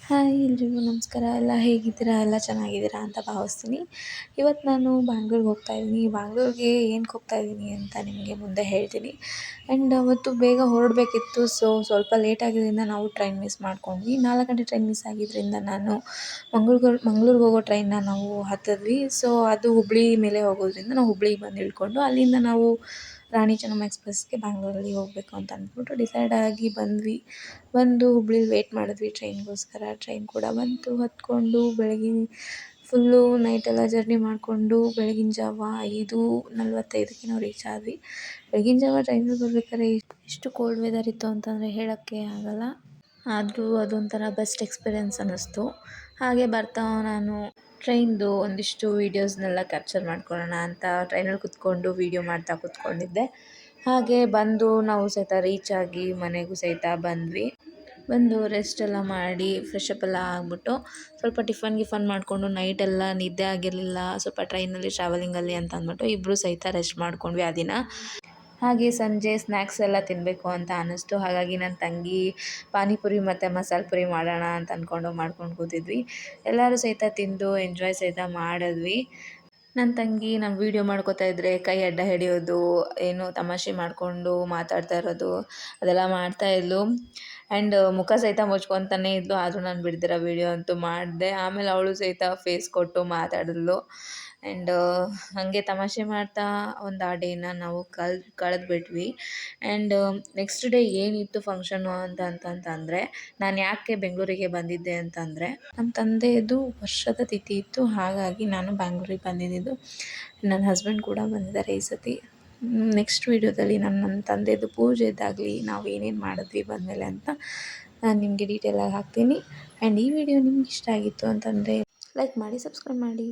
Hi ಎಲ್ರಿಗೂ ನಮಸ್ಕಾರ. ಎಲ್ಲ ಹೇಗಿದ್ದೀರಾ? ಎಲ್ಲ ಚೆನ್ನಾಗಿದ್ದೀರಾ ಅಂತ ಭಾವಿಸ್ತೀನಿ. ಇವತ್ತು ನಾನು ಬ್ಯಾಂಗ್ಳೂರ್ಗೆ ಹೋಗ್ತಾಯಿದ್ದೀನಿ. ಬ್ಯಾಂಗ್ಳೂರ್ಗೆ ಏನಕ್ಕೆ ಹೋಗ್ತಾಯಿದ್ದೀನಿ ಅಂತ ನಿಮಗೆ ಮುಂದೆ ಹೇಳ್ತೀನಿ. ಆ್ಯಂಡ್ ಅವತ್ತು ಬೇಗ ಹೊರಡಬೇಕಿತ್ತು. ಸ್ವಲ್ಪ ಲೇಟ್ ಆಗಿದ್ದರಿಂದ ನಾವು ಟ್ರೈನ್ ಮಿಸ್ ಮಾಡ್ಕೊಂಡ್ವಿ. 4 ಗಂಟೆ ಟ್ರೈನ್ ಮಿಸ್ ಆಗಿದ್ದರಿಂದ ನಾನು ಮಂಗ್ಳೂರಿಗೆ ಹೋಗೋ ಟ್ರೈನ್ನ ನಾವು ಹತ್ತಿದ್ವಿ. ಅದು ಹುಬ್ಬಳ್ಳಿ ಮೇಲೆ ಹೋಗೋದ್ರಿಂದ ನಾವು ಹುಬ್ಳಿಗೆ ಬಂದು ಇಳ್ಕೊಂಡು ಅಲ್ಲಿಂದ ನಾವು ರಾಣಿ ಚೆನ್ನಮ್ಮ ಎಕ್ಸ್‌ಪ್ರೆಸ್‌ಗೆ ಬ್ಯಾಂಗ್ಳೂರಲ್ಲಿ ಹೋಗಬೇಕು ಅಂತ ಅಂದ್ಬಿಟ್ಟು ಡಿಸೈಡ್ ಆಗಿ ಬಂದು ಹುಬ್ಳಿಲಿ ವೇಟ್ ಮಾಡಿದ್ವಿ ಟ್ರೈನ್ಗೋಸ್ಕರ. ಟ್ರೈನ್ ಕೂಡ ಬಂತು. ಹತ್ಕೊಂಡು ಬೆಳಗಿನ ಫುಲ್ಲು ನೈಟೆಲ್ಲ ಜರ್ನಿ ಮಾಡಿಕೊಂಡು ಬೆಳಗಿನ ಜಾವ 5:45ಕ್ಕೆ ನಾವು ರೀಚ್ ಆದ್ವಿ. ಬೆಳಗಿನ ಜಾವ ಟ್ರೈನಲ್ಲಿ ಬರ್ಬೇಕಾದ್ರೆ ಎಷ್ಟು ಕೋಲ್ಡ್ ವೆದರ್ ಇತ್ತು ಅಂತಂದರೆ ಹೇಳೋಕ್ಕೆ ಆಗೋಲ್ಲ. ಆದರೂ ಅದೊಂಥರ ಬೆಸ್ಟ್ ಎಕ್ಸ್ಪೀರಿಯೆನ್ಸ್ ಅನ್ನಿಸ್ತು. ಹಾಗೆ ಬರ್ತಾ ನಾನು ಟ್ರೈನ್ದು ಒಂದಿಷ್ಟು ವೀಡಿಯೋಸ್ನೆಲ್ಲ ಕ್ಯಾಪ್ಚರ್ ಮಾಡ್ಕೊಳ್ಳೋಣ ಅಂತ ಟ್ರೈನಲ್ಲಿ ಕುತ್ಕೊಂಡು ವೀಡಿಯೋ ಮಾಡ್ತಾ ಕೂತ್ಕೊಂಡಿದ್ದೆ. ಹಾಗೆ ನಾವು ಸಹಿತ ರೀಚ್ ಆಗಿ ಮನೆಗೂ ಸಹಿತ ಬಂದು ರೆಸ್ಟ್ ಎಲ್ಲ ಮಾಡಿ ಫ್ರೆಶ್ ಅಪ್ ಎಲ್ಲ ಆಗಿಬಿಟ್ಟು ಸ್ವಲ್ಪ ಟಿಫನ್ ಮಾಡಿಕೊಂಡು ನೈಟೆಲ್ಲ ನಿದ್ದೆ ಆಗಿರಲಿಲ್ಲ, ಸ್ವಲ್ಪ ಟ್ರೈನಲ್ಲಿ ಟ್ರಾವೆಲಿಂಗಲ್ಲಿ ಅಂತ ಅಂದ್ಬಿಟ್ಟು ಇಬ್ಬರು ಸಹಿತ ರೆಸ್ಟ್ ಮಾಡ್ಕೊಂಡ್ವಿ ಆ ದಿನ. ಹಾಗೆ ಸಂಜೆ ಸ್ನ್ಯಾಕ್ಸ್ ಎಲ್ಲ ತಿನ್ನಬೇಕು ಅಂತ ಅನ್ನಿಸ್ತು. ಹಾಗಾಗಿ ನನ್ನ ತಂಗಿ ಪಾನಿಪುರಿ ಮತ್ತು ಮಸಾಲೆ ಪುರಿ ಮಾಡೋಣ ಅಂತ ಮಾಡ್ಕೊಂಡು ಕೂತಿದ್ವಿ. ಎಲ್ಲರೂ ಸಹಿತ ತಿಂದು ಎಂಜಾಯ್ ಸಹಿತ ಮಾಡಿದ್ವಿ. ನನ್ನ ತಂಗಿ ನಾನು ವೀಡಿಯೋ ಮಾಡ್ಕೋತಾ ಇದ್ದರೆ ಕೈ ಅಡ್ಡ ಹಿಡಿಯೋದು, ಏನೋ ತಮಾಷೆ ಮಾಡಿಕೊಂಡು ಮಾತಾಡ್ತಾ ಇರೋದು ಅದೆಲ್ಲ ಮಾಡ್ತಾಯಿದ್ಲು. ಆ್ಯಂಡ್ ಮುಖ ಸಹಿತ ಮುಚ್ಕೊತಾನೇ ಇದ್ಲು. ಆದರೂ ನಾನು ಬಿಡ್ದಿರ ವೀಡಿಯೋ ಅಂತೂ ಮಾಡಿದೆ. ಆಮೇಲೆ ಅವಳು ಸಹಿತ ಫೇಸ್ ಕೊಟ್ಟು ಮಾತಾಡಿದ್ಲು. ಆ್ಯಂಡ್ ಹಾಗೆ ತಮಾಷೆ ಮಾಡ್ತಾ ಒಂದು ಆ ಡೇನ ನಾವು ಕಳೆದ್ಬಿಟ್ವಿ. ಆ್ಯಂಡ್ ನೆಕ್ಸ್ಟ್ ಡೇ ಏನಿತ್ತು ಫಂಕ್ಷನ್ನು ಅಂತಂದರೆ ನಾನು ಯಾಕೆ ಬೆಂಗಳೂರಿಗೆ ಬಂದಿದ್ದೆ ಅಂತಂದರೆ ನಮ್ಮ ತಂದೆಯದು ವರ್ಷದ ತಿಥಿ ಇತ್ತು. ಹಾಗಾಗಿ ನಾನು ಬ್ಯಾಂಗ್ಳೂರಿಗೆ ಬಂದಿದ್ದು. ನನ್ನ ಹಸ್ಬೆಂಡ್ ಕೂಡ ಬಂದಿದ್ದಾರೆ ಈ ಸತಿ. ನೆಕ್ಸ್ಟ್ ವೀಡಿಯೋದಲ್ಲಿ ನಾನು ನನ್ನ ತಂದೆದು ಪೂಜೆದಾಗಲಿ ನಾವು ಏನೇನು ಮಾಡಿದ್ವಿ ಬಂದಮೇಲೆ ಅಂತ ನಾನು ನಿಮಗೆ ಡೀಟೇಲಾಗಿ ಹಾಕ್ತೀನಿ. ಆ್ಯಂಡ್ ಈ ವಿಡಿಯೋ ನಿಮ್ಗೆ ಇಷ್ಟ ಆಗಿತ್ತು ಅಂತಂದರೆ ಲೈಕ್ ಮಾಡಿ, ಸಬ್ಸ್ಕ್ರೈಬ್ ಮಾಡಿ.